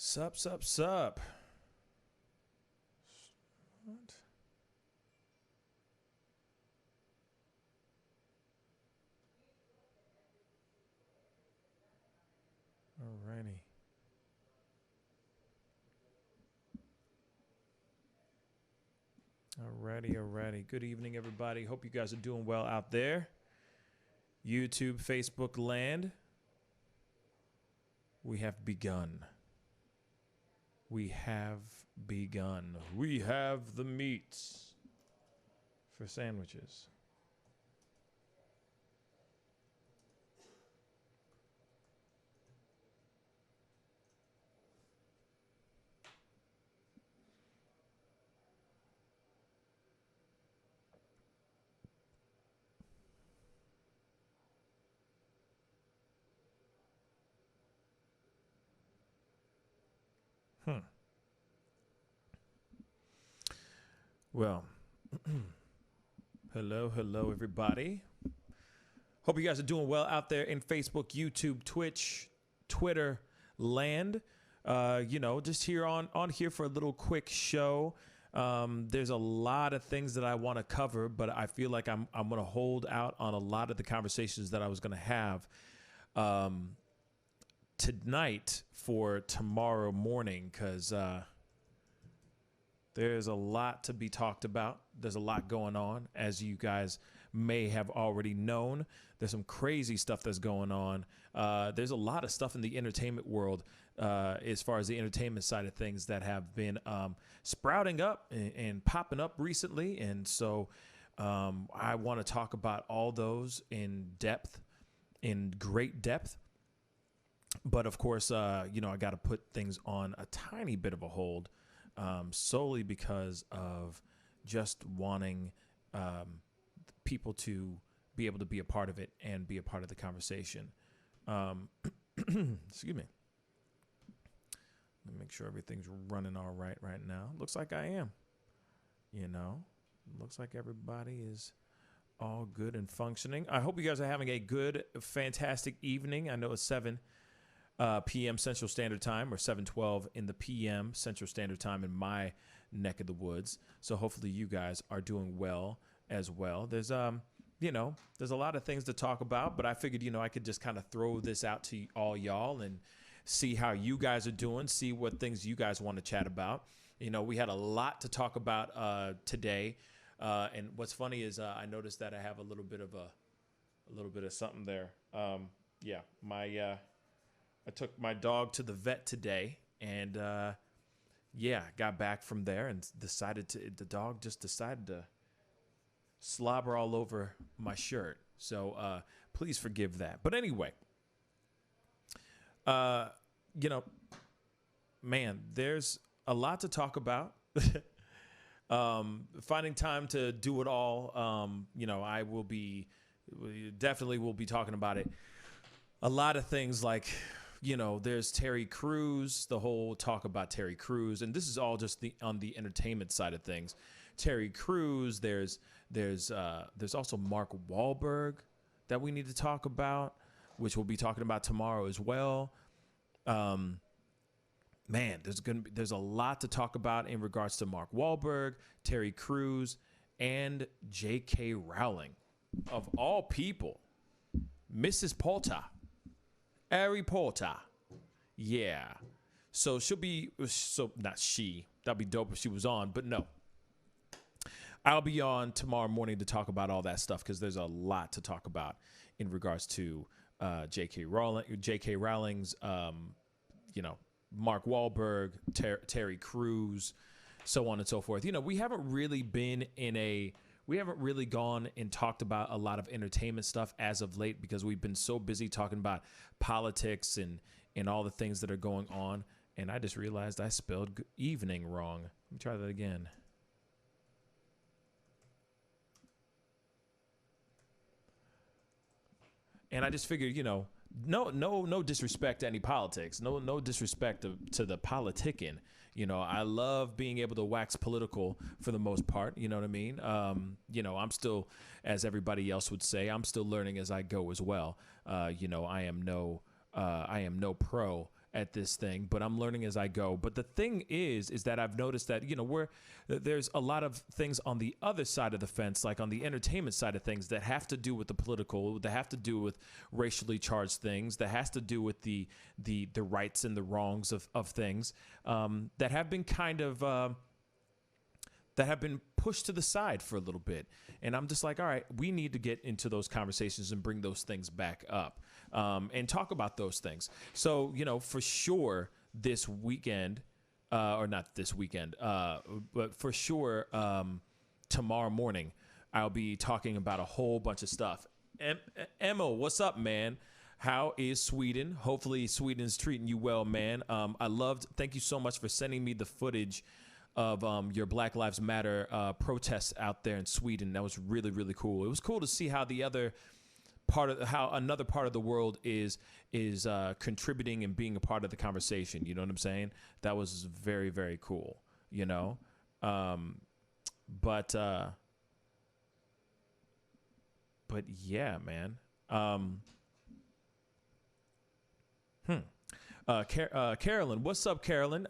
Sup, sup, sup. What? Alrighty. Alrighty. Good evening, everybody. Hope you guys are doing well out there. YouTube, Facebook land. We have begun. We have the meats for sandwiches. Well, hello, everybody. Hope you guys are doing well out there in Facebook, YouTube, Twitch, Twitter land. Just here on here for a little quick show. There's a lot of things that I want to cover, but I feel like I'm going to hold out on a lot of the conversations that I was going to have tonight for tomorrow morning, because there's a lot to be talked about. There's a lot going on, as you guys may have already known. There's some crazy stuff that's going on. There's a lot of stuff in the entertainment world, as far as the entertainment side of things, that have been sprouting up and popping up recently. And so I want to talk about all those in great depth. But of course, I got to put things on a tiny bit of a hold, solely because of just wanting people to be able to be a part of it and be a part of the conversation. Excuse me. Let me make sure everything's running all right now. Looks like I am. Looks like everybody is all good and functioning. I hope you guys are having a good, fantastic evening. I know it's 7 p.m. Central Standard Time, or 7:12 in the p.m. Central Standard Time in my neck of the woods. So hopefully you guys are doing well as well. There's there's a lot of things to talk about, but I figured I could just kind of throw this out to all y'all and see how you guys are doing, see what things you guys want to chat about. We had a lot to talk about today, and what's funny is I noticed that I have a little bit of something there. I took my dog to the vet today, and got back from there and the dog just decided to slobber all over my shirt. So please forgive that. But anyway, man, there's a lot to talk about. Finding time to do it all. I definitely will be talking about it. A lot of things like, there's Terry Crews, the whole talk about Terry Crews, and this is all just on the entertainment side of things. Terry Crews, there's also Mark Wahlberg that we need to talk about, which we'll be talking about tomorrow as well. Man, there's a lot to talk about in regards to Mark Wahlberg, Terry Crews, and J.K. Rowling, of all people, Mrs. Potter. Harry Potter. Yeah. So not she. That'd be dope if she was on, but no. I'll be on tomorrow morning to talk about all that stuff, because there's a lot to talk about in regards to J.K. Rowling's, Mark Wahlberg, Terry Crews, so on and so forth. We haven't really gone and talked about a lot of entertainment stuff as of late, because we've been so busy talking about politics and all the things that are going on. And I just realized I spelled evening wrong. Let me try that again. And I just figured, no disrespect to any politics, no disrespect to the politicking. I love being able to wax political for the most part. You know what I mean? I'm still, as everybody else would say, I'm still learning as I go as well. I am no pro at this thing, but I'm learning as I go. But the thing is that I've noticed that, there's a lot of things on the other side of the fence, like on the entertainment side of things, that have to do with the political, that have to do with racially charged things, that has to do with the rights and the wrongs of things, that have been kind of, that have been pushed to the side for a little bit. And I'm just like, all right, we need to get into those conversations and bring those things back up, and talk about those things. So, for sure this weekend, or not this weekend, but for sure tomorrow morning, I'll be talking about a whole bunch of stuff. Emma, what's up, man? How is Sweden? Hopefully Sweden's treating you well, man. Thank you so much for sending me the footage of your Black Lives Matter protests out there in Sweden. That was really, really cool. It was cool to see how another part of the world is contributing and being a part of the conversation. You know what I'm saying? That was very, very cool. But yeah, man. Carolyn, what's up, Carolyn?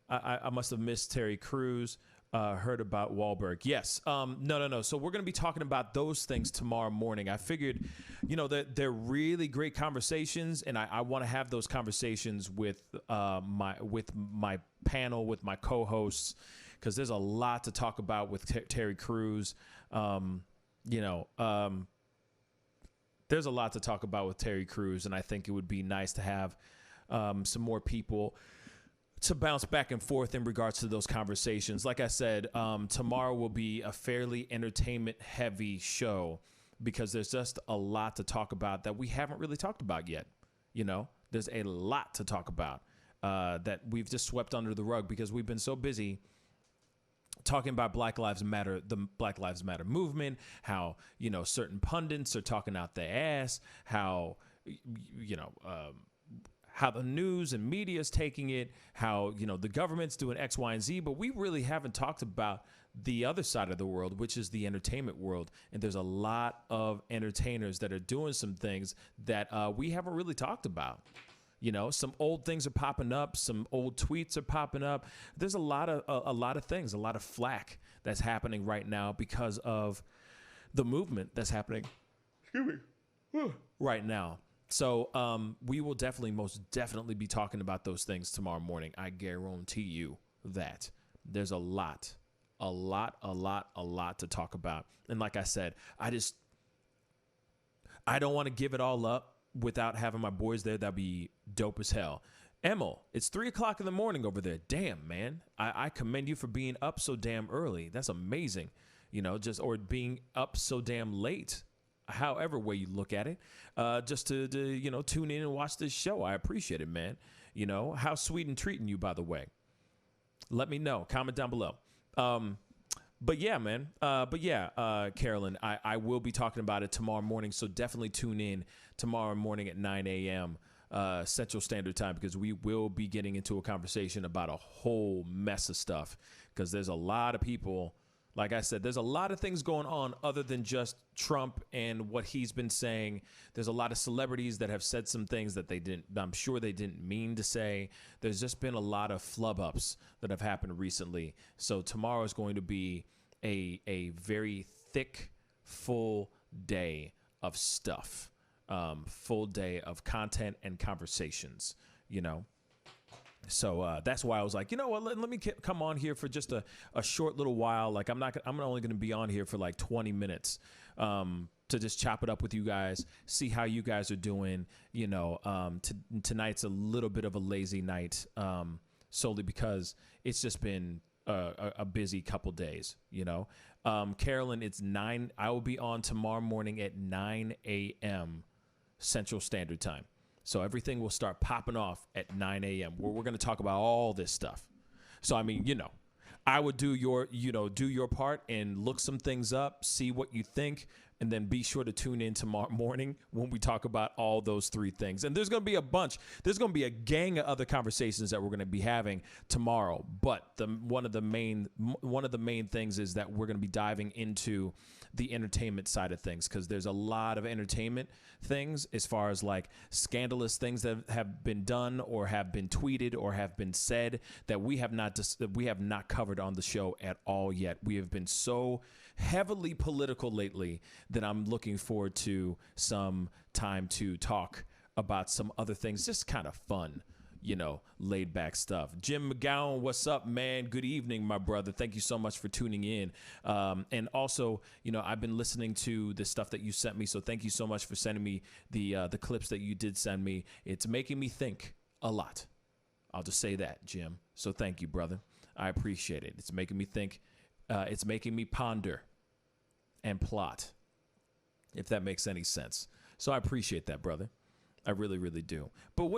I must have missed Terry Crews. Heard about Wahlberg. Yes. No. So we're going to be talking about those things tomorrow morning. I figured, they're really great conversations, and I want to have those conversations with my panel, with my co-hosts, because there's a lot to talk about with Terry Crews. There's a lot to talk about with Terry Crews, and I think it would be nice to have some more people to bounce back and forth in regards to those conversations. Like I said, tomorrow will be a fairly entertainment heavy show, because there's just a lot to talk about that we haven't really talked about yet. There's a lot to talk about that we've just swept under the rug because we've been so busy talking about Black Lives Matter, the Black Lives Matter movement, how, certain pundits are talking out their ass, how, how the news and media is taking it, how, the government's doing X, Y, and Z, but we really haven't talked about the other side of the world, which is the entertainment world. And there's a lot of entertainers that are doing some things that we haven't really talked about. Some old things are popping up, some old tweets are popping up. There's a lot of things, a lot of flack that's happening right now because of the movement that's happening right now. So we will most definitely be talking about those things tomorrow morning. I guarantee you that. There's a lot to talk about. And like I said, I don't want to give it all up without having my boys there. That'd be dope as hell. Emil, it's 3:00 in the morning over there. Damn, man. I commend you for being up so damn early. That's amazing. Or being up so damn late. However way you look at it, just to tune in and watch this show. I appreciate it, man. How's Sweden treating you, by the way? Let me know. Comment down below. But yeah, man. Carolyn, I will be talking about it tomorrow morning, so definitely tune in tomorrow morning at 9 a.m. Central Standard Time, because we will be getting into a conversation about a whole mess of stuff, because there's a lot of people. Like I said, there's a lot of things going on other than just Trump and what he's been saying. There's a lot of celebrities that have said some things that I'm sure they didn't mean to say. There's just been a lot of flub-ups that have happened recently. So tomorrow is going to be a very thick, full day of stuff, full day of content and conversations, So that's why I was like, you know what, let me come on here for just a short little while. Like I'm only going to be on here for like 20 minutes to just chop it up with you guys, see how you guys are doing. Tonight's a little bit of a lazy night, solely because it's just been a busy couple days, Carolyn, it's 9. I will be on tomorrow morning at 9 a.m. Central Standard Time. So everything will start popping off at 9 a.m. where we're going to talk about all this stuff. So, I mean, I would do your part and look some things up, see what you think, And then be sure to tune in tomorrow morning when we talk about all those three things. And there's going to be a bunch. There's going to be a gang of other conversations that we're going to be having tomorrow. But one of the main things is that we're going to be diving into the entertainment side of things, because there's a lot of entertainment things as far as like scandalous things that have been done or have been tweeted or have been said that we have not covered on the show at all yet. We have been so heavily political lately that I'm looking forward to some time to talk about some other things, just kind of fun, laid back stuff. Jim McGowan, what's up, man? Good evening, my brother. Thank you so much for tuning in. And also, I've been listening to the stuff that you sent me. So thank you so much for sending me the clips that you did send me. It's making me think a lot. I'll just say that, Jim. So thank you, brother. I appreciate it. It's making me think. It's making me ponder and plot, if that makes any sense. So I appreciate that, brother. I really, really do. But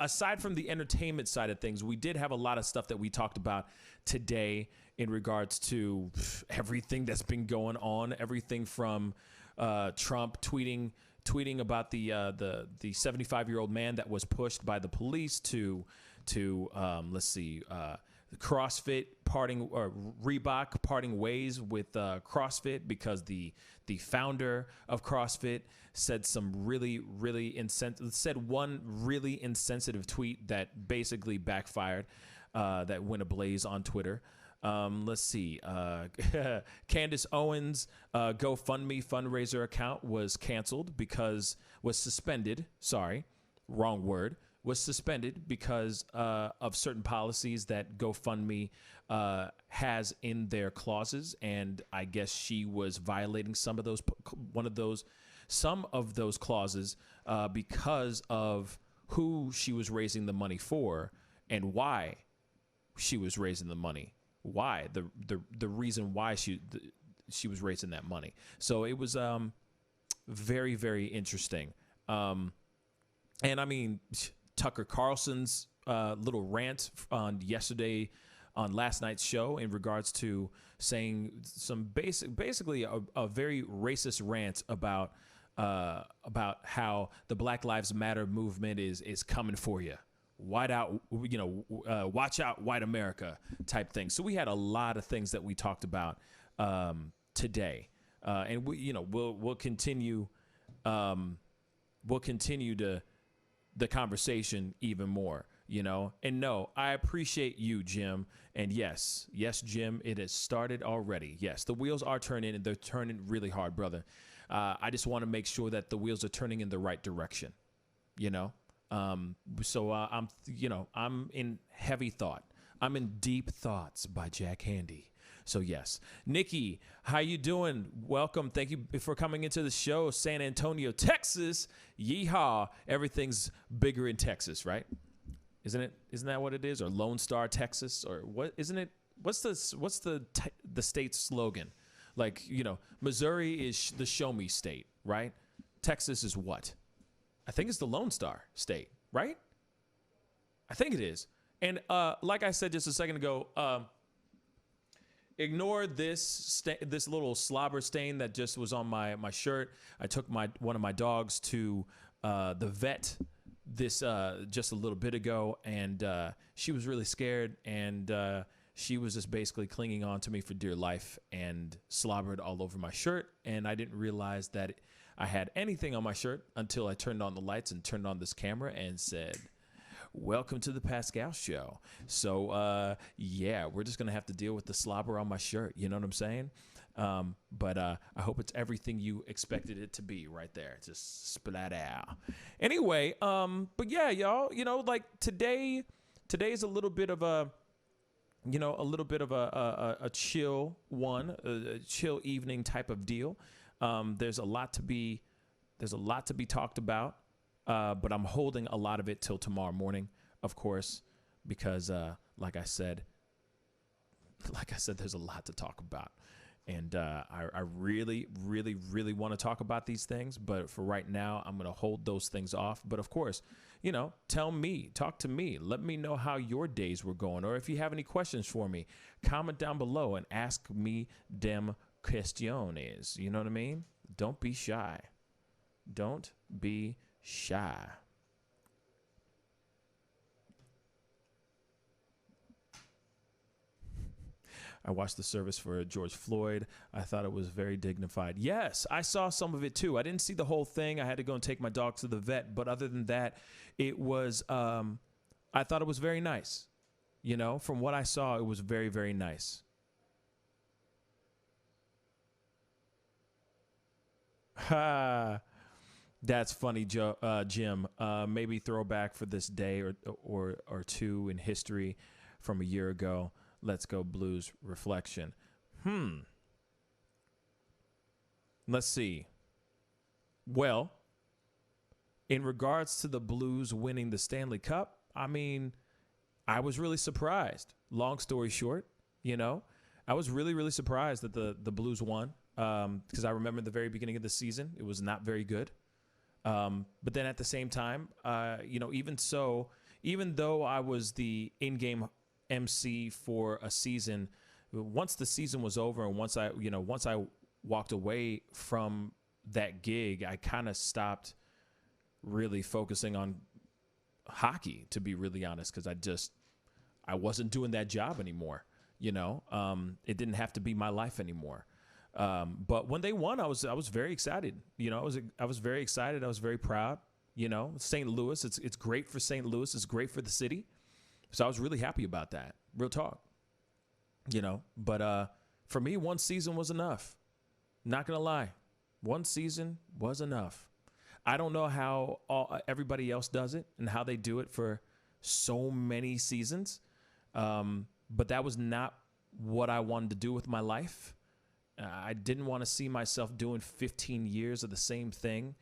aside from the entertainment side of things, we did have a lot of stuff that we talked about today in regards to everything that's been going on. Everything from Trump tweeting about the 75-year-old man that was pushed by the police to CrossFit Reebok parting ways with CrossFit because the founder of CrossFit said one really insensitive tweet that basically backfired, that went ablaze on Twitter. Candace Owens' GoFundMe fundraiser account was suspended because of certain policies that GoFundMe has in their clauses, and I guess she was violating some of those clauses because of who she was raising the money for and why she was raising the money. Why the reason why she was raising that money. So it was very, very interesting. And I mean, Tucker Carlson's little rant on last night's show in regards to saying some basically a very racist rant about how the Black Lives Matter movement is coming for you. Watch out, white America type thing. So we had a lot of things that we talked about today, and we'll continue the conversation even more, and no, I appreciate you, Jim. And yes, Jim, it has started already. Yes, the wheels are turning, and they're turning really hard, brother. I just want to make sure that the wheels are turning in the right direction, So I'm in heavy thought. I'm in deep thoughts by Jack Handy. So yes, Nikki, how you doing? Welcome. Thank you for coming into the show. San Antonio, Texas. Yeehaw. Everything's bigger in Texas, right? Isn't that what it is? Or Lone Star, Texas? Or what? Isn't it? What's the state's slogan? Like, Missouri is the show me state, right? Texas is what? I think it's the Lone Star state, right? I think it is. And like I said just a second ago, ignore this little slobber stain that just was on my shirt. I took one of my dogs to the vet just a little bit ago, and she was really scared, and she was just basically clinging on to me for dear life and slobbered all over my shirt, and I didn't realize that I had anything on my shirt until I turned on the lights and turned on this camera and said, "Welcome to the Pascal Show." So, we're just going to have to deal with the slobber on my shirt. You know what I'm saying? But I hope it's everything you expected it to be right there. Just splat out. Anyway, but yeah, y'all, like today's a little bit of a chill a chill evening type of deal. There's a lot to be talked about. But I'm holding a lot of it till tomorrow morning, of course, because like I said, there's a lot to talk about. And I really, really, really want to talk about these things. But for right now, I'm going to hold those things off. But of course, talk to me. Let me know how your days were going. Or if you have any questions for me, comment down below and ask me dem questiones. You know what I mean? Don't be shy. Don't be shy. I watched the service for George Floyd. I thought it was very dignified. Yes, I saw some of it too. I didn't see the whole thing. I had to go and take my dog to the vet. But other than that, it was, I thought it was very nice. You know, from what I saw, it was very, very nice. Ha. That's funny, Jim. Maybe throwback for this day or two in history from a year ago. Let's go Blues reflection. Let's see. Well, in regards to the Blues winning the Stanley Cup, I mean, I was really surprised. Long story short, you know, I was really, really surprised that the Blues won because I remember the very beginning of the season, it was not very good. But then at the same time, you know, even though I was the in-game MC for a season, once the season was over and once I walked away from that gig, I kind of stopped really focusing on hockey, to be really honest, because I wasn't doing that job anymore. You know, it didn't have to be my life anymore. But when they won, I was very excited. You know, I was very excited. I was very proud. You know, St. Louis, it's great for St. Louis. It's great for the city. So I was really happy about that. Real talk. You know, but for me, one season was enough. Not going to lie. One season was enough. I don't know how everybody else does it and how they do it for so many seasons. But that was not what I wanted to do with my life. I didn't want to see myself doing 15 years of the same thing.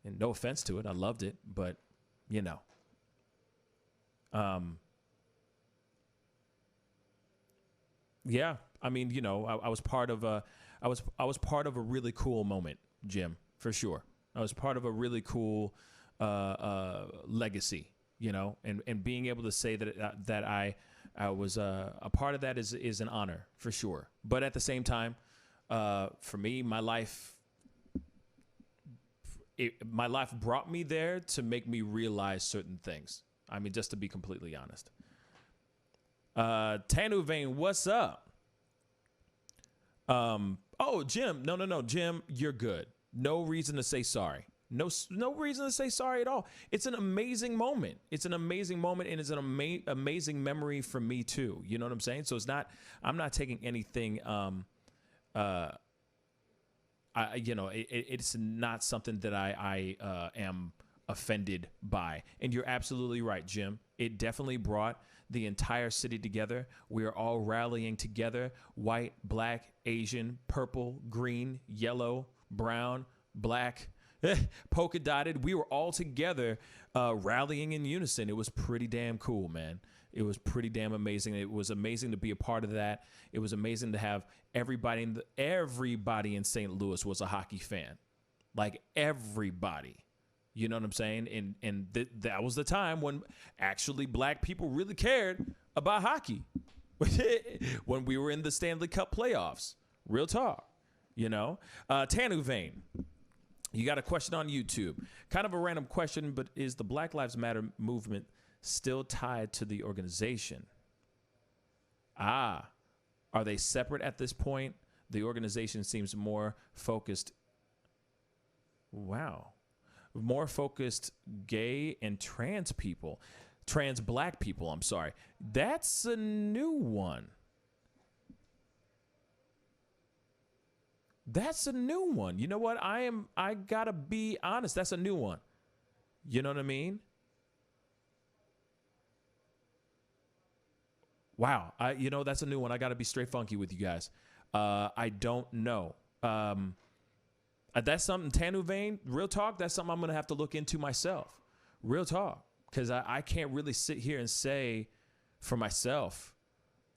And no offense to it. I loved it. But, you know. Yeah. I mean, you know, I was part of a really cool moment, Jim, for sure. I was part of a really cool legacy, you know, and being able to say that I was a part of that is an honor for sure. But at the same time, for me, my life brought me there to make me realize certain things. I mean, just to be completely honest. Tanu Vane, what's up? Oh, Jim, no, Jim, you're good. No reason to say sorry. No reason to say sorry at all. It's an amazing moment. It's an amazing moment, and it's an amazing memory for me too. You know what I'm saying? So I'm not taking anything. It's not something that I am offended by. And you're absolutely right, Jim. It definitely brought the entire city together. We are all rallying together. White, black, Asian, purple, green, yellow, brown, black, polka dotted. We were all together rallying in unison. It was pretty damn cool, man. It was pretty damn amazing. It was amazing to be a part of that. It was amazing to have everybody in St. Louis was a hockey fan. Like everybody. You know what I'm saying? And that was the time when actually black people really cared about hockey. When we were in the Stanley Cup playoffs. Real talk. You know? Tanu Vane, you got a question on YouTube. Kind of a random question, but is the Black Lives Matter movement still tied to the organization? Are they separate at this point? The organization seems more focused. Wow. More focused gay and trans black people, I'm sorry. That's a new one. You know what? I gotta be honest. That's a new one. You know what I mean? Wow. That's a new one. I gotta be straight funky with you guys. I don't know. That's something, Tanu Vane, real talk, that's something I'm going to have to look into myself. Real talk. Because I can't really sit here and say for myself,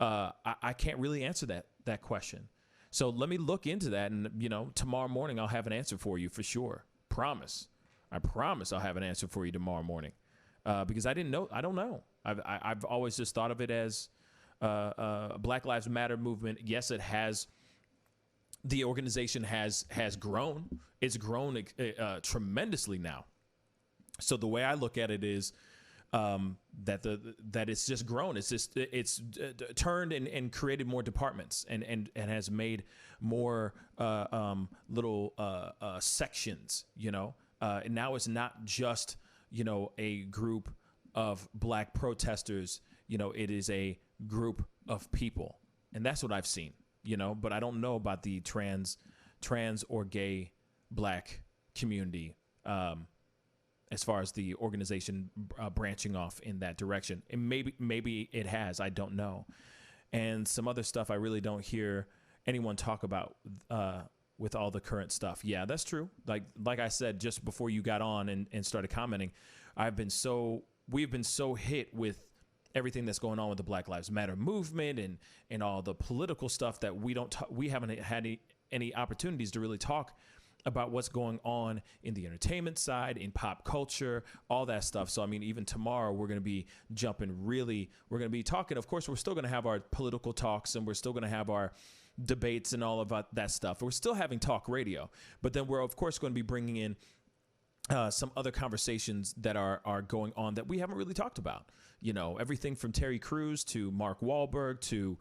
I can't really answer that question. So let me look into that. And, tomorrow morning I'll have an answer for you for sure. Promise. I promise I'll have an answer for you tomorrow morning. Because I don't know. I've always just thought of it as Black Lives Matter movement. Yes, it has the organization has grown. It's grown tremendously now. So the way I look at it is that it's just grown. It's turned and created more departments and has made more little sections. And now it's not just a group of black protesters. It is a group of people, and that's what I've seen. But I don't know about the trans or gay black community. As far as the organization branching off in that direction. And maybe it has, I don't know. And some other stuff I really don't hear anyone talk about with all the current stuff. Yeah, that's true. Like I said, just before you got on and started commenting, we've been so hit with everything that's going on with the Black Lives Matter movement and all the political stuff that we haven't had any opportunities to really talk about what's going on in the entertainment side, in pop culture, all that stuff. So, I mean, even tomorrow we're going to be we're going to be talking. Of course, we're still going to have our political talks and we're still going to have our debates and all of that stuff. We're still having talk radio, but then we're of course going to be bringing in some other conversations that are going on that we haven't really talked about. Everything from Terry Crews to Mark Wahlberg to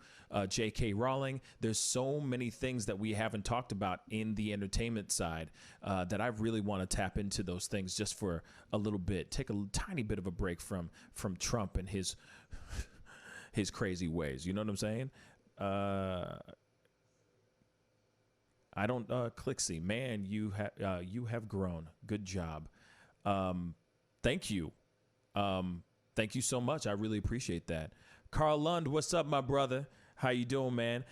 J.K. Rowling. There's so many things that we haven't talked about in the entertainment side that I really want to tap into those things just for a little bit. Take a tiny bit of a break from Trump and his crazy ways. You know what I'm saying? I don't Clixie, man, you have grown. Good job. Thank you. Thank you so much. I really appreciate that. Carl Lund, what's up, my brother? How you doing, man?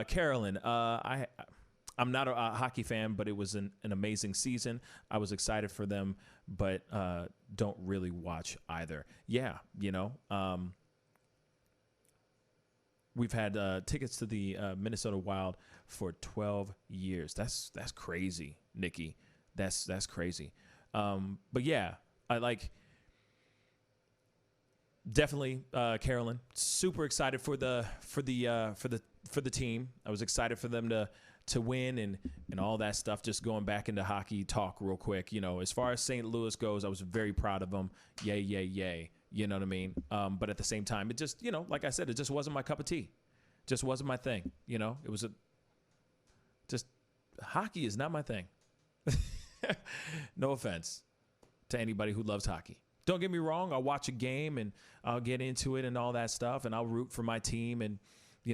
Carolyn, I'm not a hockey fan, but it was an amazing season. I was excited for them, but don't really watch either. Yeah, we've had tickets to the Minnesota Wild for 12 years. That's crazy, Nikki. That's crazy. But yeah, I definitely Carolyn. Super excited for the team. I was excited for them to win and all that stuff. Just going back into hockey talk real quick. As far as St. Louis goes, I was very proud of them. Yay, yay, yay. You know what I mean? But at the same time, it just, like I said, it just wasn't my cup of tea. Just wasn't my thing. It was just hockey is not my thing. No offense to anybody who loves hockey. Don't get me wrong. I'll watch a game and I'll get into it and all that stuff. And I'll root for my team and,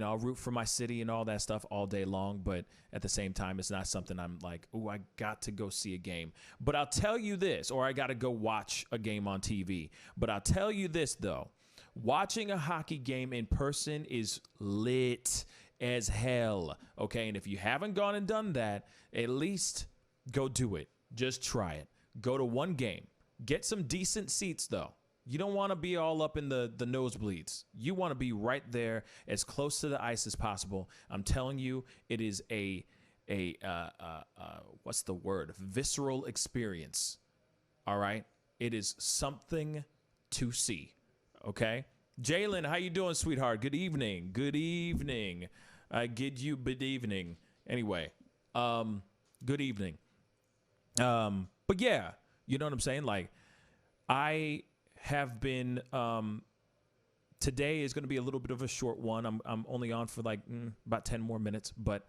I'll root for my city and all that stuff all day long. But at the same time, it's not something I'm like, oh, I got to go see a game. But I'll tell you this, or I got to go watch a game on TV. But I'll tell you this, though. Watching a hockey game in person is lit as hell. Okay. And if you haven't gone and done that, at least go do it. Just try it. Go to one game. Get some decent seats, though. You don't want to be all up in the nosebleeds. You want to be right there as close to the ice as possible. I'm telling you, it is a what's the word? Visceral experience. All right? It is something to see. Okay? Jalen, how you doing, sweetheart? Good evening. Good evening. I get you good evening. Anyway, good evening. But yeah, you know what I'm saying? I have been, today is going to be a little bit of a short one. I'm only on for about 10 more minutes, but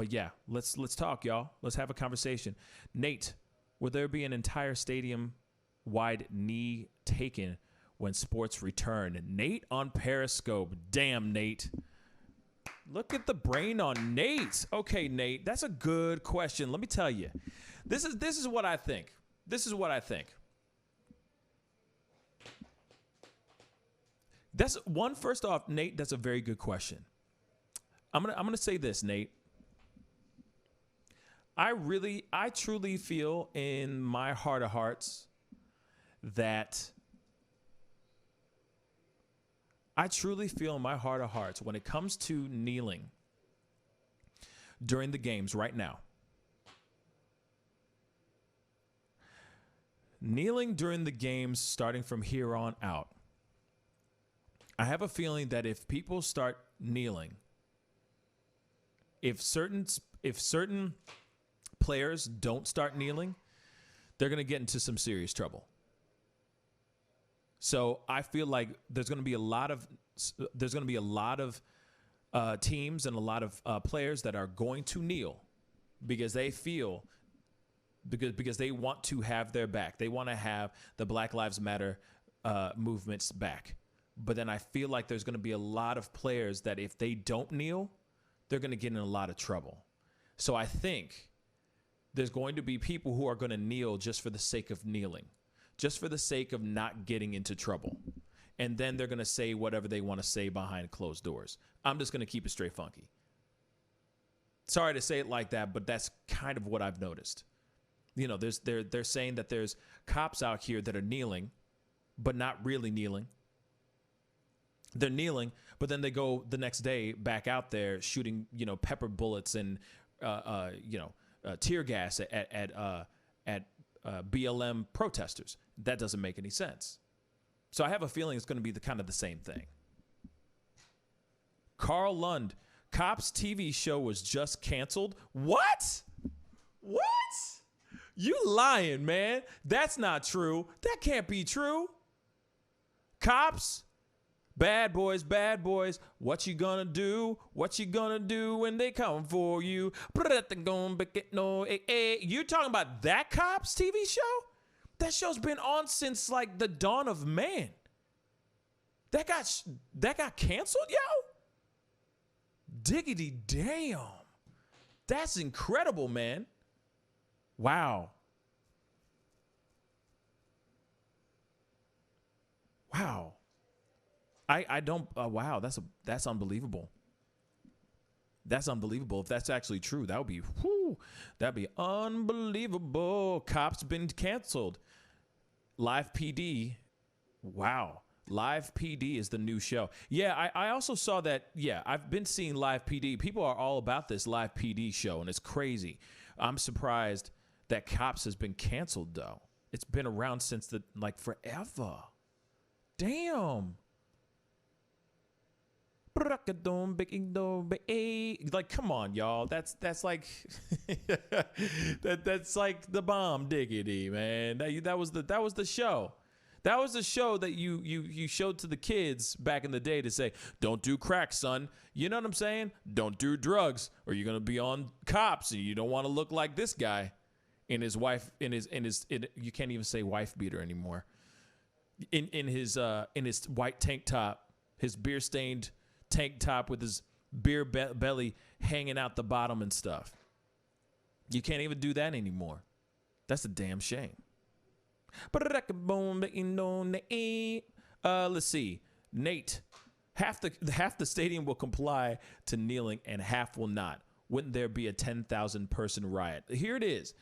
yeah, let's talk, y'all. Let's have a conversation. Nate, will there be an entire stadium wide knee taken when sports return? Nate on Periscope. Damn, Nate. Look at the brain on Nate. Okay, Nate, that's a good question. Let me tell you. This is what I think. This is what I think. That's one. First off, Nate, that's a very good question. I'm gonna say this, Nate. I truly feel in my heart of hearts that when it comes to kneeling during the games right now, kneeling during the games starting from here on out, I have a feeling that if people start kneeling if certain players don't start kneeling, they're going to get into some serious trouble. So I feel like there's going to be a lot of teams and a lot of players that are going to kneel because they feel because they want to have their back. They want to have the Black Lives Matter movements back. But then I feel like there's going to be a lot of players that if they don't kneel, they're going to get in a lot of trouble. So I think there's going to be people who are going to kneel just for the sake of kneeling, just for the sake of not getting into trouble. And then they're going to say whatever they want to say behind closed doors. I'm just going to keep it straight funky. Sorry to say it like that, but that's kind of what I've noticed. You know, they're saying that there's cops out here that are kneeling, but not really kneeling. They're kneeling, but then they go the next day back out there shooting, pepper bullets and, tear gas at BLM protesters. That doesn't make any sense. So I have a feeling it's going to be the same thing. Carl Lund, Cops TV show was just canceled. What? You lying, man. That's not true. That can't be true. Cops, bad boys, what you gonna do? What you gonna do when they come for you? You're talking about that Cops TV show? That show's been on since like the dawn of man. That got canceled, yo? Diggity damn. That's incredible, man. Wow. I don't, wow, that's unbelievable. That's unbelievable. If that's actually true, that'd be unbelievable. Cops been canceled. Live PD. Wow. Live PD is the new show. Yeah, I also saw that. Yeah, I've been seeing Live PD. People are all about this Live PD show, and it's crazy. I'm surprised that Cops has been canceled, though. It's been around since forever. Damn. Like, come on, y'all. That's like that's like the bomb diggity, man. That was the show. That was the show that you showed to the kids back in the day to say, don't do crack, son. You know what I'm saying? Don't do drugs, or you're gonna be on Cops, and you don't want to look like this guy in his wife you can't even say wife beater anymore. In his white tank top, his beer stained tank top with his beer belly hanging out the bottom and stuff. You can't even do that anymore. That's a damn shame. Let's see. Nate, half the stadium will comply to kneeling and half will not. Wouldn't there be a 10,000 person riot? Here it is.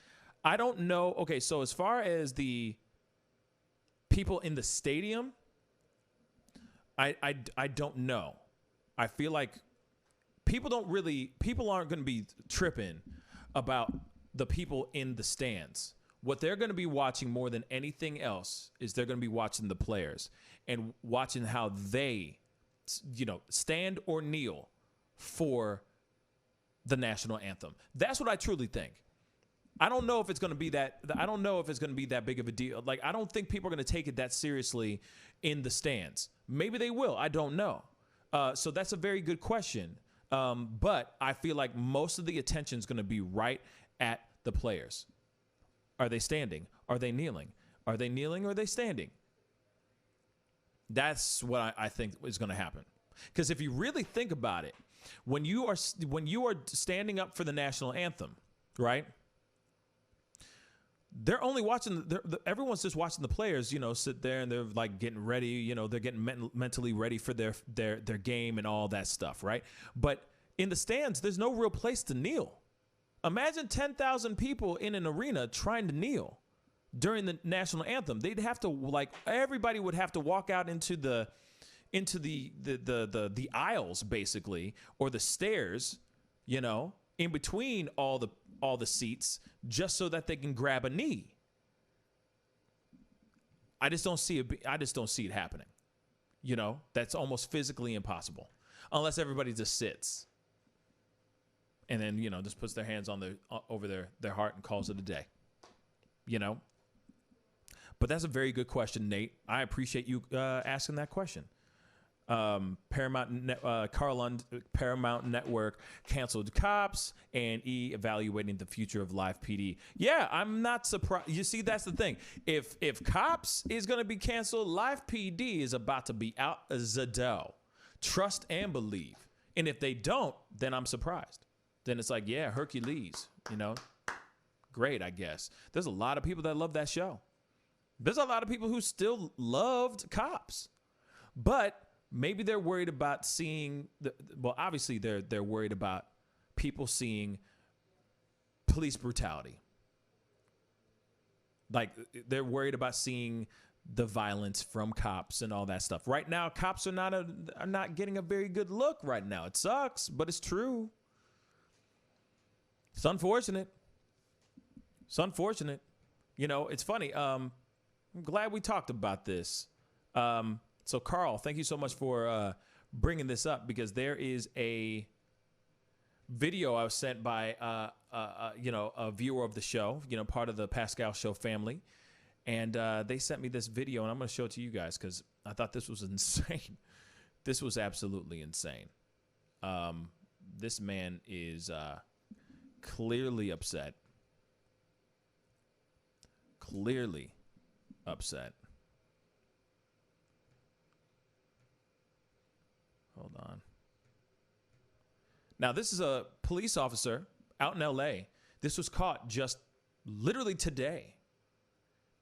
I don't know. Okay, so as far as the people in the stadium, I don't know. I feel like people aren't going to be tripping about the people in the stands. What they're going to be watching more than anything else is they're going to be watching the players and watching how they, stand or kneel for the national anthem. That's what I truly think. I don't know if it's going to be that. I don't know if it's going to be that big of a deal. Like, I don't think people are going to take it that seriously in the stands. Maybe they will. I don't know. So that's a very good question. But I feel like most of the attention is going to be right at the players. Are they standing? Are they kneeling? Are they kneeling or are they standing? That's what I think is going to happen. Because if you really think about it, when you are standing up for the national anthem, right? They're only watching. Everyone's just watching the players, sit there and they're like getting ready. They're getting mentally ready for their game and all that stuff, right? But in the stands, there's no real place to kneel. Imagine 10,000 people in an arena trying to kneel during the national anthem. They'd have to everybody would have to walk out into the aisles basically, or the stairs, in between all the seats, just so that they can grab a knee. I just don't see it happening. That's almost physically impossible unless everybody just sits. and then, you know, just puts their hands on over their heart and calls it a day, you know. But that's a very good question, Nate. I appreciate you asking that question. Paramount Network canceled Cops, and evaluating the future of live PD. Yeah, I'm not surprised. You see, that's the thing. If Cops is going to be canceled, live PD is about to be out as a dough. Trust and believe. And if they don't, then I'm surprised. Then it's like, yeah, Hercules, you know, great, I guess. There's a lot of people that love that show. There's a lot of people who still loved Cops, but maybe they're worried about seeing well, obviously they're worried about people seeing police brutality. Like, they're worried about seeing the violence from cops and all that stuff. Right now, cops are not getting a very good look right now. It sucks, but it's true. It's unfortunate. It's unfortunate. You know, it's funny. I'm glad we talked about this. So, Carl, thank you so much for bringing this up, because there is a video I was sent by, you know, a viewer of the show, you know, part of the Pascal Show family. And they sent me this video, and I'm going to show it to you guys because I thought this was insane. This was absolutely insane. This man is clearly upset. Clearly upset. Hold on. Now, this is a police officer out in L.A. This was caught just literally today.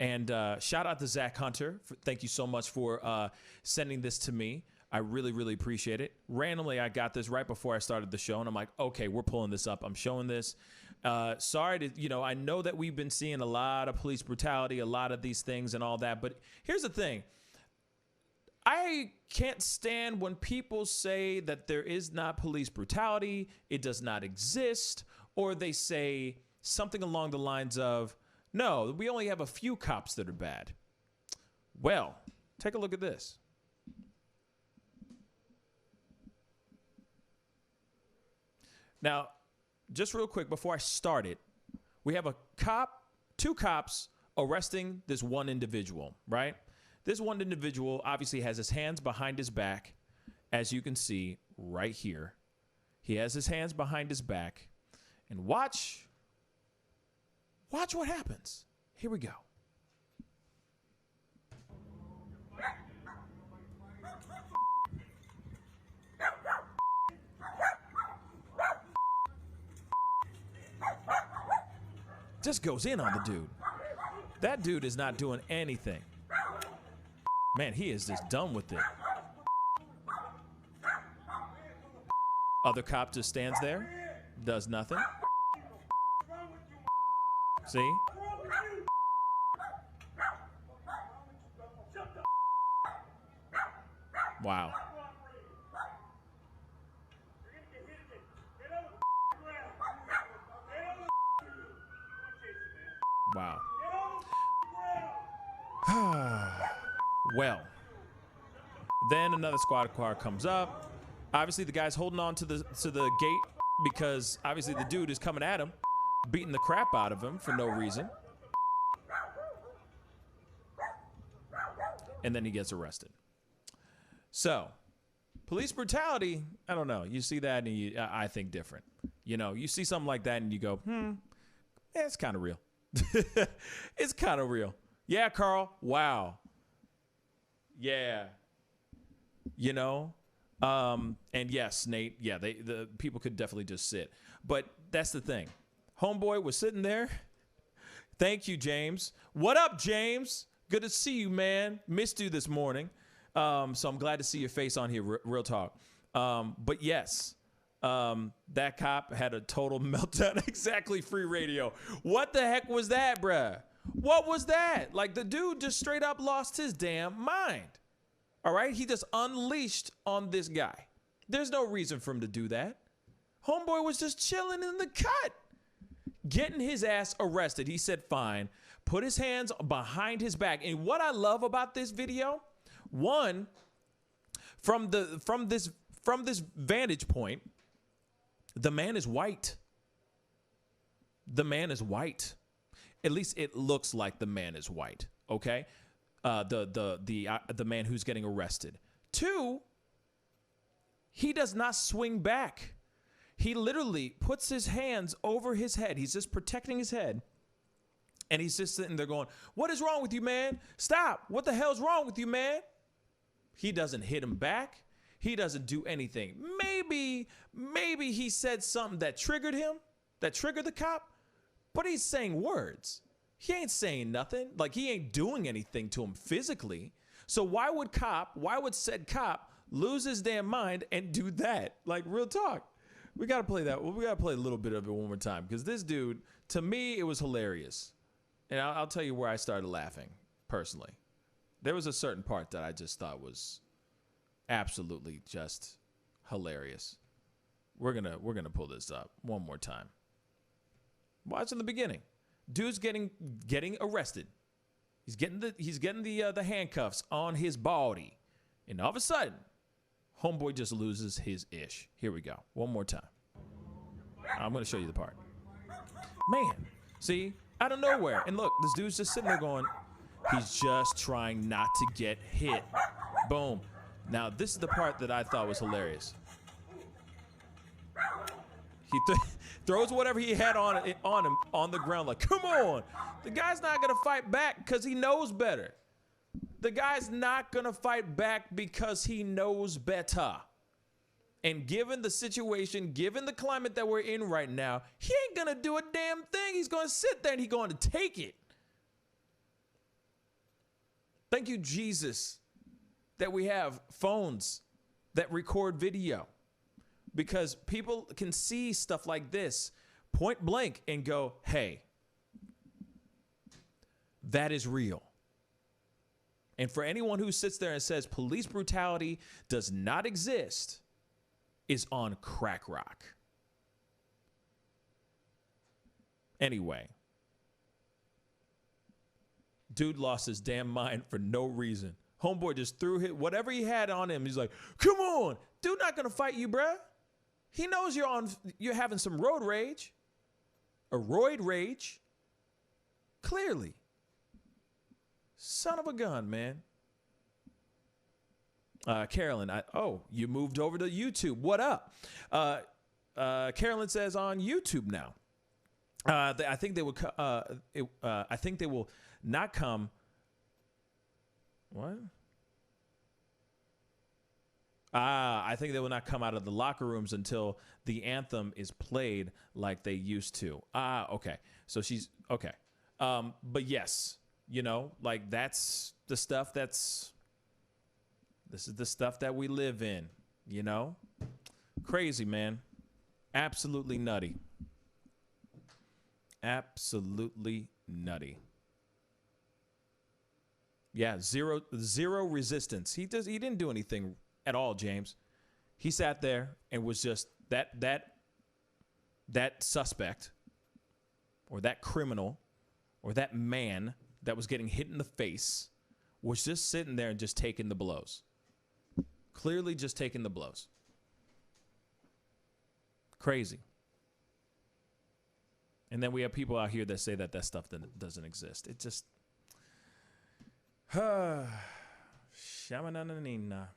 And shout out to Zach Hunter. Thank you so much for sending this to me. I really, really appreciate it. Randomly, I got this right before I started the show, and I'm like, okay, we're pulling this up. I'm showing this. Sorry to, you know, I know that we've been seeing a lot of police brutality, a lot of these things and all that. But here's the thing. I can't stand when people say that there is not police brutality, it does not exist, or they say something along the lines of, no, we only have a few cops that are bad. Well, take a look at this. Now, just real quick before I start it, we have two cops arresting this one individual, right? This one individual obviously has his hands behind his back, as you can see right here. He has his hands behind his back. And watch what happens. Here we go. Just goes in on the dude. That dude is not doing anything. Man, he is just done with it. Other cop just stands there, does nothing. See? Wow. Wow. Well, then another squad car comes up. Obviously, the guy's holding on to the gate because obviously the dude is coming at him, beating the crap out of him for no reason. And then he gets arrested. So, police brutality, I don't know. You see that and I think different. You know, you see something like that and you go, it's kind of real. It's kind of real. Yeah, Carl. Wow. Yeah. You know? And yes, Nate, yeah, the people could definitely just sit. But that's the thing. Homeboy was sitting there. Thank you, James. What up, James? Good to see you, man. Missed you this morning. So I'm glad to see your face on here, real talk. But yes, that cop had a total meltdown. Exactly, free radio. What the heck was that, bruh? What was that? Like, the dude just straight up lost his damn mind. All right? He just unleashed on this guy. There's no reason for him to do that. Homeboy was just chilling in the cut, getting his ass arrested. He said, fine, put his hands behind his back. And what I love about this video, one, from this vantage point, the man is white. the man is white. At least it looks like the man is white. Okay, the man who's getting arrested. 2, he does not swing back. He literally puts his hands over his head. He's just protecting his head. And he's just sitting there going, what is wrong with you, man? Stop. What the hell's wrong with you, man? He doesn't hit him back. He doesn't do anything. Maybe he said something that triggered him, that triggered the cop, but he's saying words. He ain't saying nothing. Like, he ain't doing anything to him physically. So why would said cop lose his damn mind and do that? Like, real talk. We got to play that. We got to play a little bit of it one more time, because this dude, to me, it was hilarious. And I'll tell you where I started laughing, personally. There was a certain part that I just thought was absolutely just hilarious. We're gonna pull this up one more time. Watch in the beginning. Dude's getting arrested. He's getting the handcuffs on his body. And all of a sudden, homeboy just loses his ish. Here we go. One more time. I'm going to show you the part. Man, see? Out of nowhere. And look, this dude's just sitting there going, he's just trying not to get hit. Boom. Now, this is the part that I thought was hilarious. He throws whatever he had on him on the ground like, come on. The guy's not going to fight back because he knows better. The guy's not going to fight back because he knows better. And given the situation, given the climate that we're in right now, he ain't going to do a damn thing. He's going to sit there and he's going to take it. Thank you, Jesus, that we have phones that record video, because people can see stuff like this point blank and go, hey, that is real. And for anyone who sits there and says police brutality does not exist, is on crack rock. Anyway, dude lost his damn mind for no reason. Homeboy just threw whatever he had on him. He's like, come on, dude not gonna fight you, bruh. He knows you're having some road rage, a roid rage. Clearly. Son of a gun, man. Carolyn, you moved over to YouTube. What up? Carolyn says on YouTube now. I think they will. I think they will not come. What? I think they will not come out of the locker rooms until the anthem is played like they used to. Okay. So she's okay. But yes, like that's the stuff this is the stuff that we live in, Crazy, man. Absolutely nutty. Absolutely nutty. Yeah, zero resistance. He didn't do anything at all, James. He sat there and was just that suspect or that criminal or that man that was getting hit in the face was just sitting there and just taking the blows. Clearly just taking the blows. Crazy. And then we have people out here that say that stuff doesn't exist. It just... Shamananina.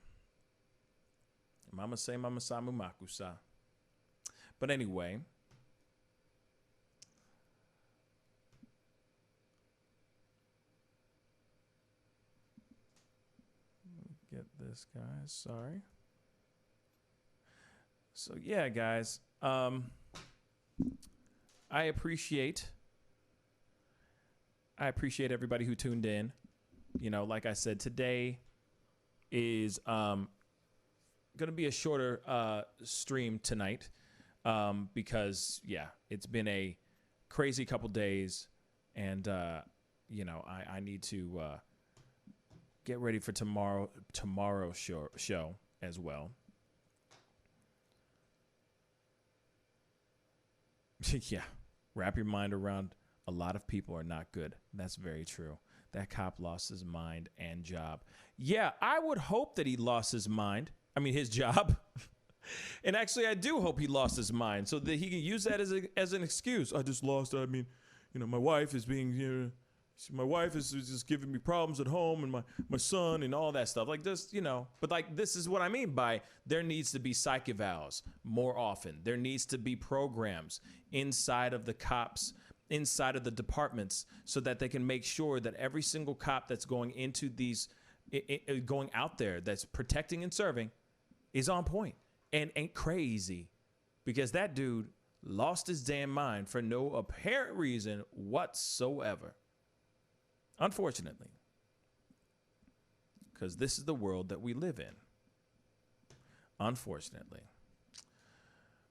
Mama say mama samu makusa. But anyway... Get this, guys. Sorry. So yeah, guys. I appreciate everybody who tuned in. Like I said, today is gonna be a shorter stream tonight because it's been a crazy couple days, and I need to get ready for tomorrow's show as well. Yeah, wrap your mind around a lot of people are not good. That's very true. That cop lost his mind and job. Yeah, I would hope that he lost his mind. I mean, his job. And actually, I do hope he lost his mind so that he can use that as an excuse. I just lost it. I mean, my wife is being here. My wife is just giving me problems at home, and my son and all that stuff. Like this, But like this is what I mean by there needs to be psych evals more often. There needs to be programs inside of the cops, inside of the departments, so that they can make sure that every single cop that's going into these, going out there, that's protecting and serving, is on point and ain't crazy, because that dude lost his damn mind for no apparent reason whatsoever. Unfortunately, because this is the world that we live in. Unfortunately.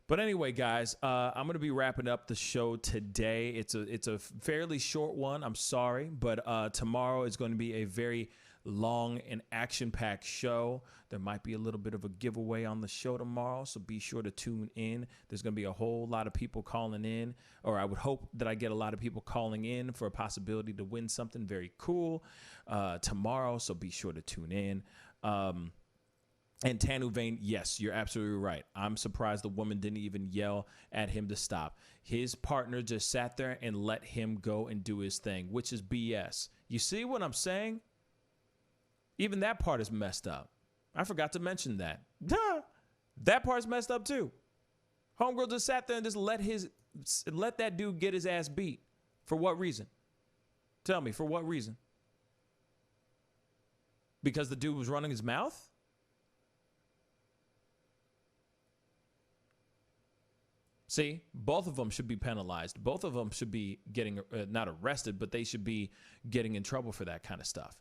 But anyway, guys, I'm going to be wrapping up the show today. It's a fairly short one. I'm sorry, but tomorrow is going to be a very long and action-packed show. There might be a little bit of a giveaway on the show tomorrow, so be sure to tune in. There's going to be a whole lot of people calling in, or I would hope that I get a lot of people calling in for a possibility to win something very cool tomorrow, so be sure to tune in. And Tanu Vane, yes, you're absolutely right. I'm surprised the woman didn't even yell at him to stop. His partner just sat there and let him go and do his thing, which is BS. You see what I'm saying? Even that part is messed up. I forgot to mention that. That part's messed up too. Homegirl just sat there and just let that dude get his ass beat. For what reason? Tell me, for what reason? Because the dude was running his mouth? See, both of them should be penalized. Both of them should be getting, not arrested, but they should be getting in trouble for that kind of stuff.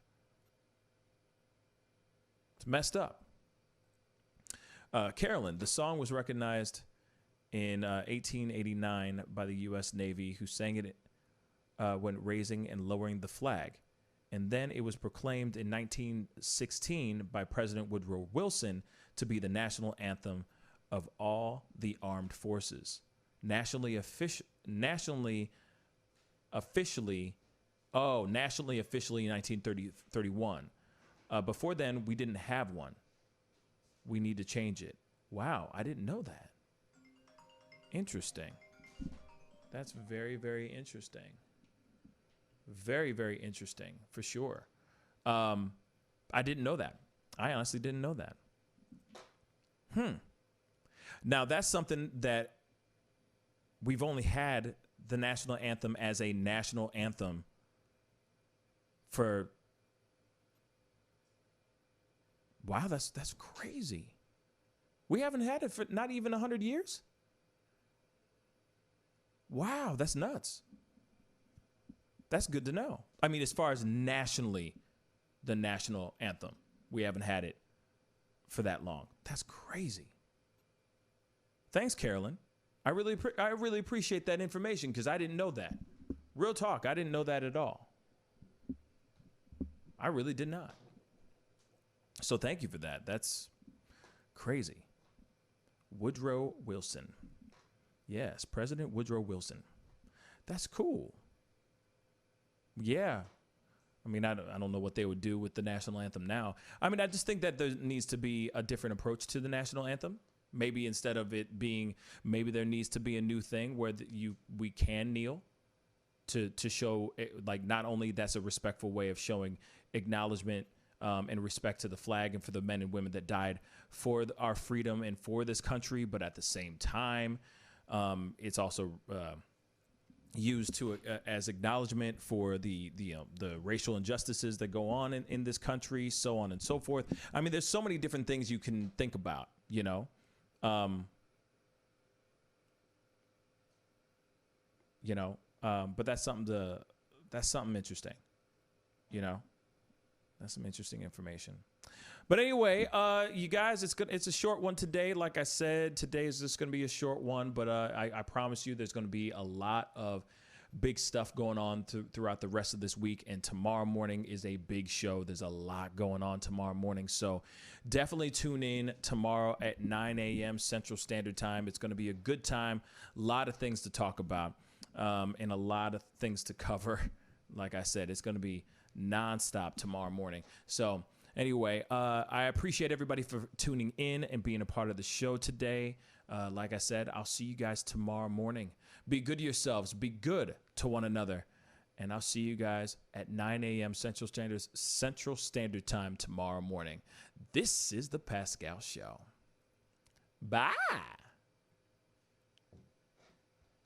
It's messed up. Carolyn, the song was recognized in 1889 by the U.S. Navy, who sang it when raising and lowering the flag. And then it was proclaimed in 1916 by President Woodrow Wilson to be the national anthem of all the armed forces. Nationally officially in 1931. Before then, we didn't have one. We need to change it. Wow, I didn't know that. Interesting. That's very, very interesting. Very, very interesting, for sure. I didn't know that. I honestly didn't know that. Now, that's something that we've only had the national anthem as a national anthem for... Wow, that's crazy. We haven't had it for not even 100 years? Wow, that's nuts. That's good to know. I mean, as far as nationally, the national anthem, we haven't had it for that long. That's crazy. Thanks, Carolyn. I really appreciate that information, because I didn't know that. Real talk, I didn't know that at all. I really did not. So thank you for that. That's crazy. Woodrow Wilson. Yes, President Woodrow Wilson. That's cool. Yeah. I mean, I don't know what they would do with the national anthem now. I mean, I just think that there needs to be a different approach to the national anthem. Maybe instead of it being, maybe there needs to be a new thing where we can kneel to show, like, not only that's a respectful way of showing acknowledgement and respect to the flag and for the men and women that died for our freedom and for this country, but at the same time, it's also used to as acknowledgement for the racial injustices that go on in this country, so on and so forth. I mean, there's so many different things you can think about, but that's something interesting, That's some interesting information. But anyway, you guys, it's a short one today. Like I said, today is just going to be a short one, but I promise you there's going to be a lot of big stuff going on throughout the rest of this week. And tomorrow morning is a big show. There's a lot going on tomorrow morning. So definitely tune in tomorrow at 9 a.m. Central Standard Time. It's going to be a good time. A lot of things to talk about and a lot of things to cover. Like I said, it's going to be nonstop tomorrow morning. So Anyway, I appreciate everybody for tuning in and being a part of the show today. Like I said, I'll see you guys tomorrow morning. Be good to yourselves. Be good to one another. And I'll see you guys at 9 a.m. Central Standard Time tomorrow morning. This is The Pascal Show. Bye.